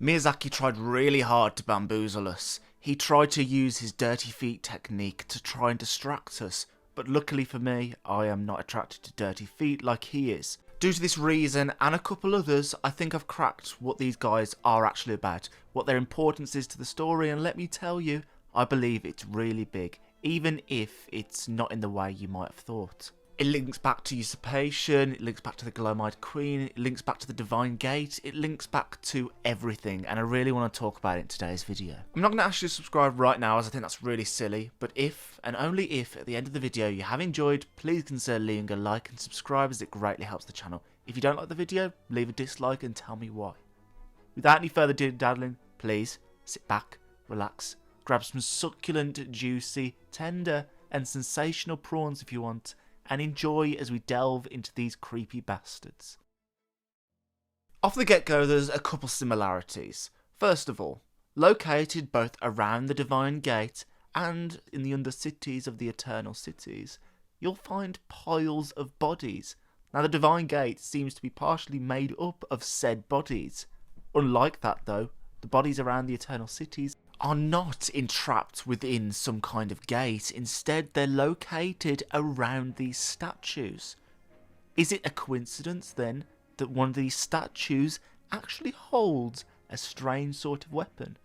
Miyazaki tried really hard to bamboozle us. He tried to use his dirty feet technique to try and distract us, but luckily for me, I am not attracted to dirty feet like he is. Due to this reason and a couple others, I think I've cracked what these guys are actually about, what their importance is to the story, and let me tell you, I believe it's really big, even if it's not in the way you might have thought. It links back to usurpation, it links back to the gloam-eyed queen, it links back to the divine gate, it links back to everything, and I really want to talk about it in today's video. I'm not going to ask you to subscribe right now as I think that's really silly, but if, and only if, at the end of the video you have enjoyed, please consider leaving a like and subscribe as it greatly helps the channel. If you don't like the video, leave a dislike and tell me why. Without any further dilly-daddling, please sit back, relax, grab some succulent, juicy, tender and sensational prawns if you want, and enjoy as we delve into these creepy bastards. Off the get-go, there's a couple similarities. First of all, located both around the Divine Gate and in the Undercities of the Eternal Cities, you'll find piles of bodies. Now, the Divine Gate seems to be partially made up of said bodies. Unlike that, though, the bodies around the Eternal Cities are not entrapped within some kind of gate. Instead, they're located around these statues. Is it a coincidence, then, that one of these statues actually holds a strange sort of weapon?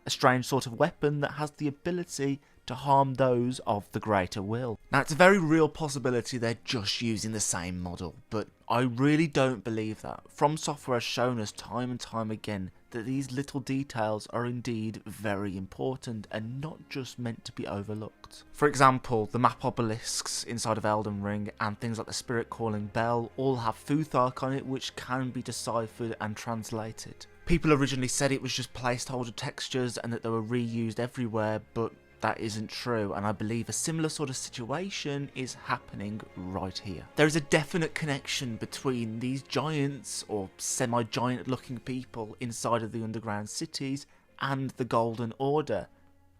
A strange sort of weapon that has the ability to harm those of the greater will. Now, it's a very real possibility they're just using the same model, but I really don't believe that. From Software has shown us time and time again that these little details are indeed very important and not just meant to be overlooked. For example, the map obelisks inside of Elden Ring and things like the spirit calling bell all have Futhark on it, which can be deciphered and translated. People originally said it was just placeholder textures and that they were reused everywhere, but that isn't true, and I believe a similar sort of situation is happening right here. There is a definite connection between these giants, or semi-giant looking people inside of the underground cities, and the Golden Order.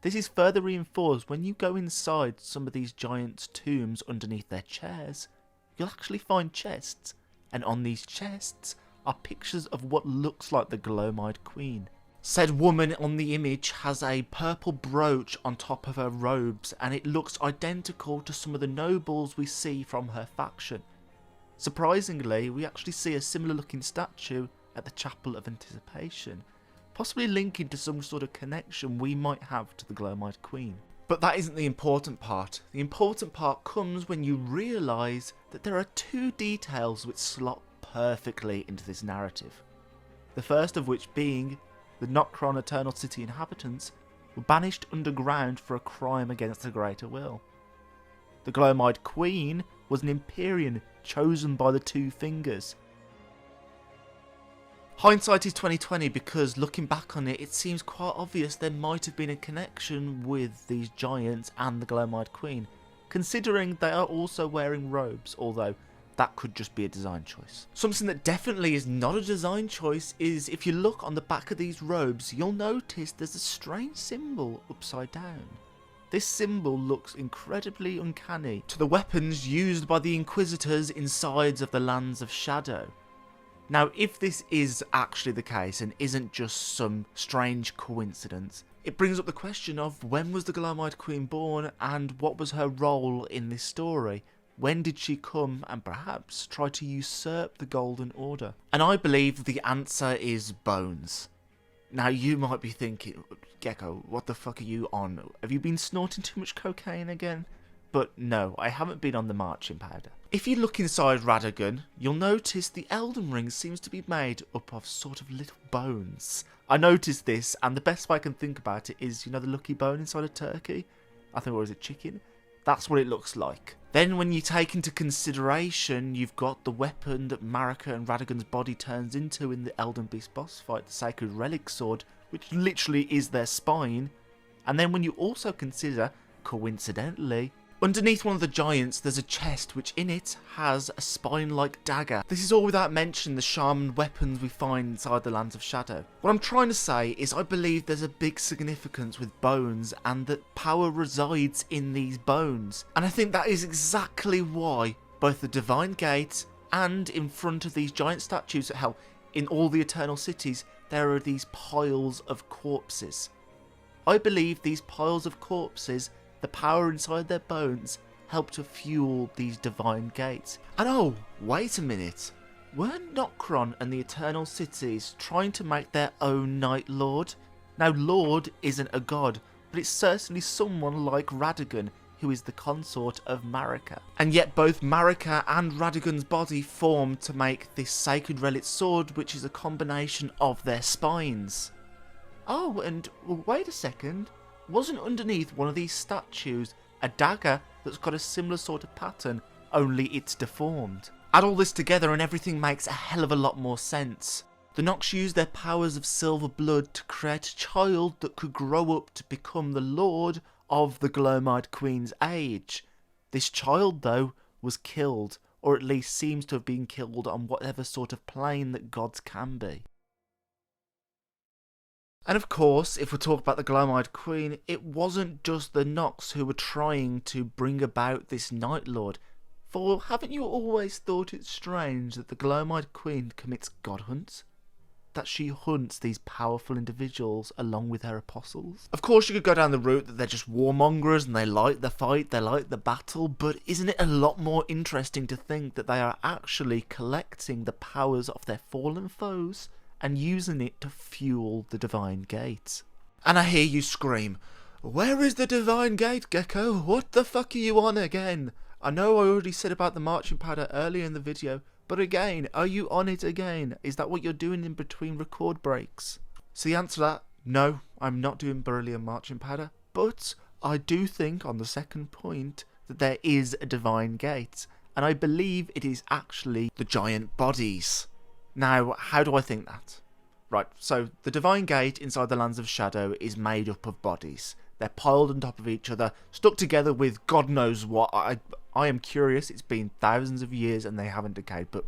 This is further reinforced when you go inside some of these giants' tombs underneath their chairs. You'll actually find chests, and on these chests are pictures of what looks like the gloam-eyed queen. Said woman on the image has a purple brooch on top of her robes, and it looks identical to some of the nobles we see from her faction. Surprisingly, we actually see a similar looking statue at the Chapel of Anticipation, possibly linking to some sort of connection we might have to the gloam-eyed queen. But that isn't the important part. The important part comes when you realise that there are two details which slot perfectly into this narrative. The first of which being the Noctron Eternal City inhabitants were banished underground for a crime against the greater will. The gloam-eyed queen was an emperyan chosen by the Two Fingers. Hindsight is 20/20 because looking back on it, it seems quite obvious there might have been a connection with these giants and the gloam-eyed queen, considering they are also wearing robes, although that could just be a design choice. Something that definitely is not a design choice is if you look on the back of these robes, you'll notice there's a strange symbol upside down. This symbol looks incredibly uncanny to the weapons used by the Inquisitors inside of the Lands of Shadow. Now, if this is actually the case and isn't just some strange coincidence, it brings up the question of when was the gloam-eyed queen born and what was her role in this story? When did she come and perhaps try to usurp the Golden Order? And I believe the answer is bones. Now you might be thinking, Gecko, what the fuck are you on? Have you been snorting too much cocaine again? But no, I haven't been on the marching powder. If you look inside Radhn, you'll notice the Elden Ring seems to be made up of sort of little bones. I noticed this, and the best way I can think about it is, you know the lucky bone inside a turkey? I think, or is it chicken? That's what it looks like. Then when you take into consideration, you've got the weapon that Marika and Radhn's body turns into in the Elden Beast boss fight, the Sacred Relic Sword, which literally is their spine. And then when you also consider, coincidentally, underneath one of the giants there's a chest which in it has a spine-like dagger. This is all without mentioning the shaman weapons we find inside the Lands of Shadow. What I'm trying to say is I believe there's a big significance with bones and that power resides in these bones. And I think that is exactly why both the Divine Gate and in front of these giant statues, hell, in all the Eternal Cities, there are these piles of corpses. I believe these piles of corpses, the power inside their bones, help to fuel these divine gates. And oh, wait a minute. Weren't Nokron and the Eternal Cities trying to make their own Night Lord? Now, Lord isn't a god, but it's certainly someone like Radhn, who is the consort of Marika. And yet both Marika and Radhagon's body formed to make this sacred relic sword, which is a combination of their spines. Oh, and well, wait a second. Wasn't underneath one of these statues a dagger that's got a similar sort of pattern, only it's deformed? Add all this together and everything makes a hell of a lot more sense. The Nox used their powers of silver blood to create a child that could grow up to become the lord of the Gloam-eyed Queen's age. This child, though, was killed, or at least seems to have been killed on whatever sort of plane that gods can be. And of course, if we talk about the Gloam-eyed Queen, it wasn't just the Nox who were trying to bring about this Night Lord. For haven't you always thought it strange that the Gloam-eyed Queen commits god hunts? That she hunts these powerful individuals along with her apostles? Of course you could go down the route that they're just warmongers and they like the fight, they like the battle, but isn't it a lot more interesting to think that they are actually collecting the powers of their fallen foes and using it to fuel the Divine Gate? And I hear you scream, "Where is the Divine Gate, Gecko? What the fuck are you on again?" I know I already said about the marching powder earlier in the video, but again, are you on it again? Is that what you're doing in between record breaks? So the answer to that, no, I'm not doing beryllium marching powder, but I do think on the second point that there is a Divine Gate, and I believe it is actually the giant bodies. Now, how do I think that? Right, so the Divine Gate inside the Lands of Shadow is made up of bodies. They're piled on top of each other, stuck together with God knows what. I am curious, it's been thousands of years and they haven't decayed, but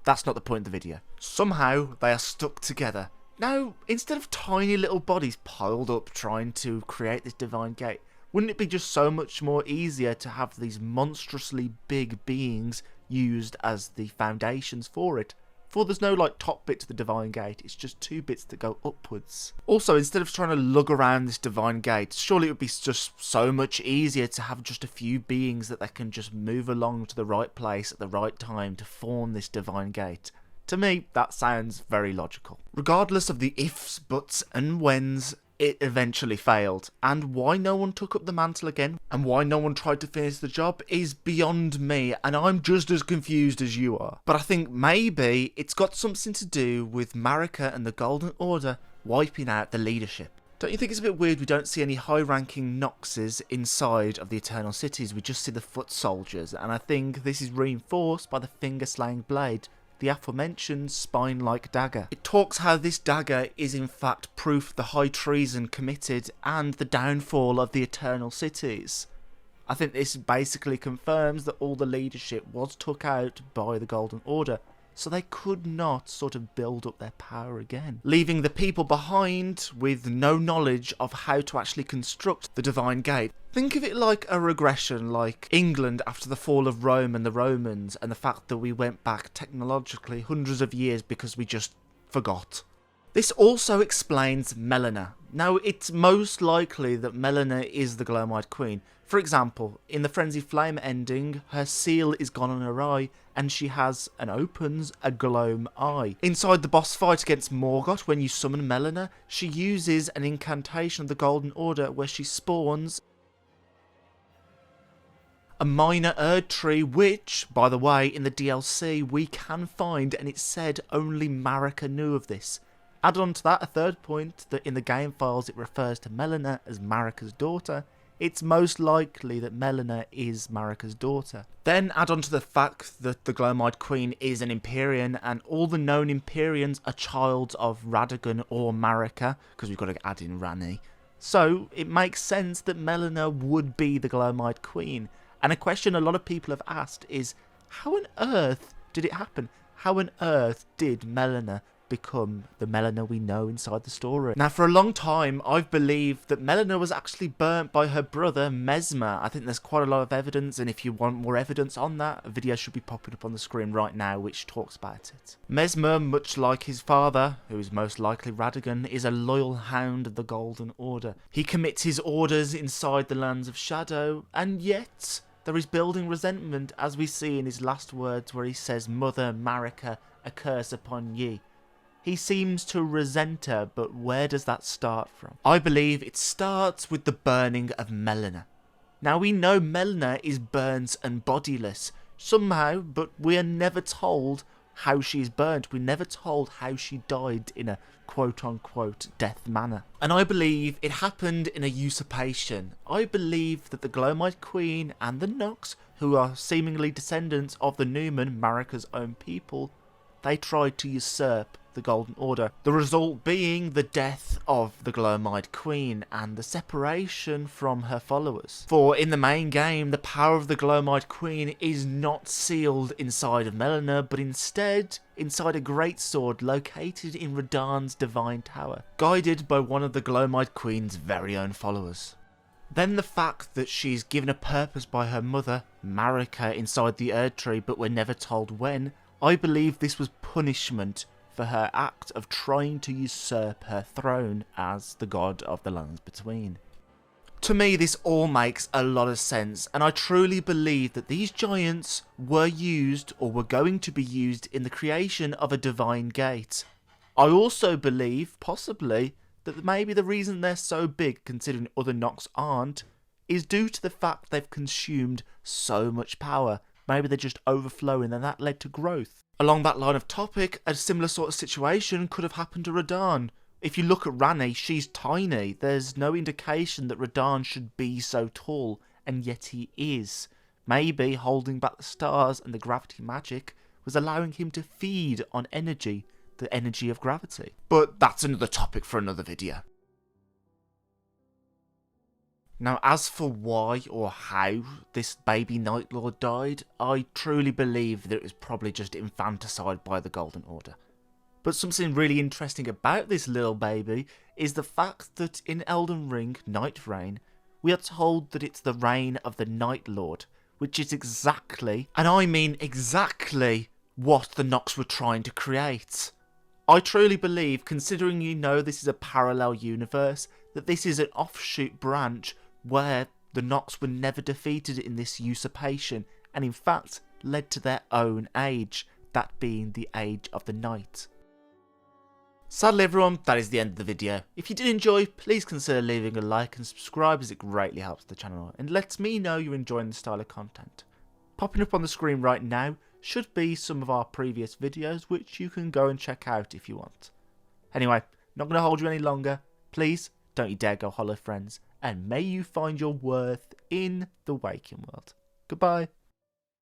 that's not the point of the video. Somehow they are stuck together. Now, instead of tiny little bodies piled up trying to create this Divine Gate, wouldn't it be just so much more easier to have these monstrously big beings used as the foundations for it? For there's no top bit to the Divine Gate, it's just two bits that go upwards. Also, instead of trying to lug around this Divine Gate, surely it would be just so much easier to have just a few beings that they can just move along to the right place at the right time to form this Divine Gate. To me, that sounds very logical. Regardless of the ifs, buts and whens, it eventually failed, and why no one took up the mantle again, and why no one tried to finish the job is beyond me, and I'm just as confused as you are. But I think maybe it's got something to do with Marika and the Golden Order wiping out the leadership. Don't you think it's a bit weird we don't see any high-ranking Noxes inside of the Eternal Cities, we just see the foot soldiers, and I think this is reinforced by the finger-slaying blade, the aforementioned spine-like dagger. It talks how this dagger is in fact proof of the high treason committed and the downfall of the Eternal Cities. I think this basically confirms that all the leadership was took out by the Golden Order, so they could not sort of build up their power again, leaving the people behind with no knowledge of how to actually construct the Divine Gate. Think of it like a regression, like England after the fall of Rome and the Romans, and the fact that we went back technologically hundreds of years because we just forgot. This also explains Melina. Now, it's most likely that Melina is the Gloam-eyed Queen. For example, in the Frenzy Flame ending, her seal is gone on her eye, and she has, and opens, a gloam eye. Inside the boss fight against Morgoth, when you summon Melina, she uses an incantation of the Golden Order where she spawns a minor Erdtree, which, by the way, in the DLC we can find, and it's said only Marika knew of this. Add on to that a third point, that in the game files it refers to Melina as Marika's daughter. It's most likely that Melina is Marika's daughter. Then add on to the fact that the Gloam-eyed Queen is an emperyan, and all the known emperyans are childs of Radhn or Marika, because we've got to add in Ranni. So it makes sense that Melina would be the Gloam-eyed Queen. And a question a lot of people have asked is, how on earth did it happen? How on earth did Melina become the Melina we know inside the story. Now, for a long time, I've believed that Melina was actually burnt by her brother, Mesmer. I think there's quite a lot of evidence, and if you want more evidence on that, a video should be popping up on the screen right now which talks about it. Mesmer, much like his father, who is most likely Radhn, is a loyal hound of the Golden Order. He commits his orders inside the Lands of Shadow, and yet there is building resentment, as we see in his last words where he says, "Mother Marika, a curse upon ye." He seems to resent her, but where does that start from? I believe it starts with the burning of Melina. Now, we know Melina is burnt and bodiless somehow, but we are never told how she's burnt. We're never told how she died in a quote-unquote death manner. And I believe it happened in a usurpation. I believe that the Gloamite Queen and the Nox, who are seemingly descendants of the Newman, Marika's own people, they tried to usurp the Golden Order. The result being the death of the Gloamite Queen and the separation from her followers. For in the main game, the power of the Gloamite Queen is not sealed inside of Melina, but instead inside a great sword located in Radhn's divine tower, guided by one of the Gloamite Queen's very own followers. Then the fact that she's given a purpose by her mother, Marika, inside the Erdtree, but we're never told when. I believe this was punishment for her act of trying to usurp her throne as the god of the lands between. To me, this all makes a lot of sense, and I truly believe that these giants were used, or were going to be used, in the creation of a divine gate. I also believe, possibly, that maybe the reason they're so big, considering other Nox aren't, is due to the fact they've consumed so much power. Maybe they're just overflowing, and that led to growth. Along that line of topic, a similar sort of situation could have happened to Radhn. If you look at Ranni, she's tiny. There's no indication that Radhn should be so tall, and yet he is. Maybe holding back the stars and the gravity magic was allowing him to feed on energy, the energy of gravity. But that's another topic for another video. Now, as for why or how this baby Night Lord died, I truly believe that it was probably just infanticide by the Golden Order. But something really interesting about this little baby is the fact that in Elden Ring, Night Reign, we are told that it's the reign of the Night Lord, which is exactly, and I mean exactly, what the Nox were trying to create. I truly believe, considering you know this is a parallel universe, that this is an offshoot branch where the Nox were never defeated in this usurpation, and in fact led to their own age, that being the Age of the Night. Sadly everyone, that is the end of the video. If you did enjoy, please consider leaving a like and subscribe, as it greatly helps the channel and lets me know you're enjoying the style of content. Popping up on the screen right now should be some of our previous videos, which you can go and check out if you want. Anyway, not going to hold you any longer. Please don't you dare go hollow, friends, and may you find your worth in the waking world. Goodbye.